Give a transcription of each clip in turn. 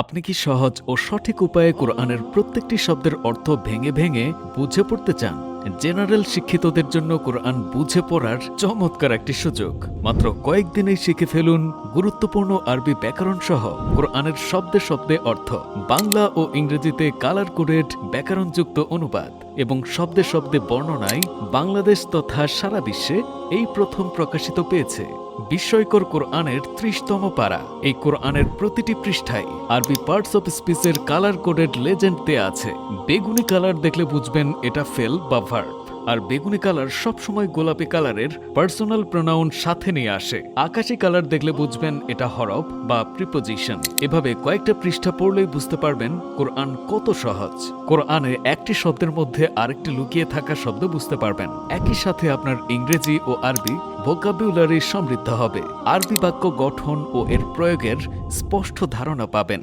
আপনি কি সহজ ও সঠিক উপায়ে কোরআনের প্রত্যেকটি শব্দের অর্থ ভেঙে ভেঙে বুঝে পড়তে চান? জেনারেল শিক্ষিতদের জন্য কোরআন বুঝে পড়ার চমৎকার একটি সুযোগ। মাত্র কয়েকদিনেই শিখে ফেলুন গুরুত্বপূর্ণ আরবি ব্যাকরণ সহ কোরআনের শব্দে শব্দে অর্থ, বাংলা ও ইংরেজিতে কালার কোডেড ব্যাকরণযুক্ত অনুবাদ এবং শব্দে শব্দে বর্ণনায় বাংলাদেশ তথা সারা বিশ্বে এই প্রথম প্রকাশিত পেয়েছে বিস্ময়কর কোরআনের ৩০তম পারা। এই কোরআনের প্রতিটি পৃষ্ঠায় আরবি পার্টস অফ স্পিচের কালার কোডেড লেজেন্ড দেয়া আছে। বেগুনি কালার দেখলে বুঝবেন এটা ফেল বা ভার্ব, আর বেগুনি কালার সবসময় গোলাপি কালারের পার্সোনাল প্রোনাউন সাথে নিয়ে আসে। আকাশি কালার দেখলে বুঝবেন এটা হরফ বা প্রিপোজিশন। এভাবে কয়েকটা পৃষ্ঠা পড়লেই বুঝতে পারবেন কোরআন কত সহজ। কোরআনে একটি শব্দের মধ্যে আরেকটি লুকিয়ে থাকা শব্দ বুঝতে পারবেন। একই সাথে আপনার ইংরেজি ও আরবি ভোকাবুলারি সমৃদ্ধ হবে। আরবি বাক্য গঠন ও এর প্রয়োগের স্পষ্ট ধারণা পাবেন।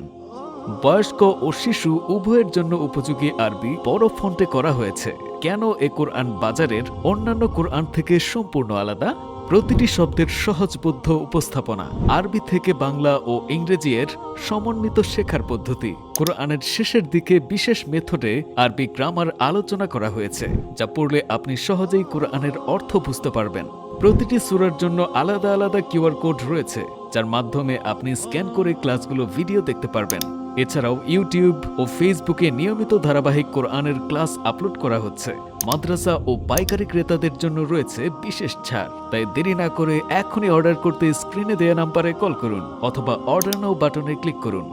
বয়স্ক ও শিশু উভয়ের জন্য উপযোগী আরবি বড় ফন্টে করা হয়েছে। কেন এ কোরআন বাজারের অন্যান্য কোরআন থেকে সম্পূর্ণ আলাদা? প্রতিটি শব্দের সহজবোধ্য উপস্থাপনা, আরবি থেকে বাংলা ও ইংরেজি এর সমন্বিত শেখার পদ্ধতি। কোরআনের শেষের দিকে বিশেষ মেথডে আরবি গ্রামার আলোচনা করা হয়েছে, যা পড়লে আপনি সহজেই কোরআনের অর্থ বুঝতে পারবেন। প্রতিটি সূরার জন্য আলাদা আলাদা কিউআর কোড রয়েছে, যার মাধ্যমে আপনি স্ক্যান করে ক্লাসগুলো ভিডিও দেখতে পারবেন। এছাড়াও ইউটিউব ও ফেসবুকে নিয়মিত ধারাবাহিক কোরআনের ক্লাস আপলোড করা হচ্ছে। মাদ্রাসা ও পাইকারি ক্রেতাদের জন্য রয়েছে বিশেষ ছাড়। তাই দেরি না করে এখনই অর্ডার করতে স্ক্রিনে দেয়া নাম্বারে কল করুন অথবা অর্ডার নাও বাটনে ক্লিক করুন।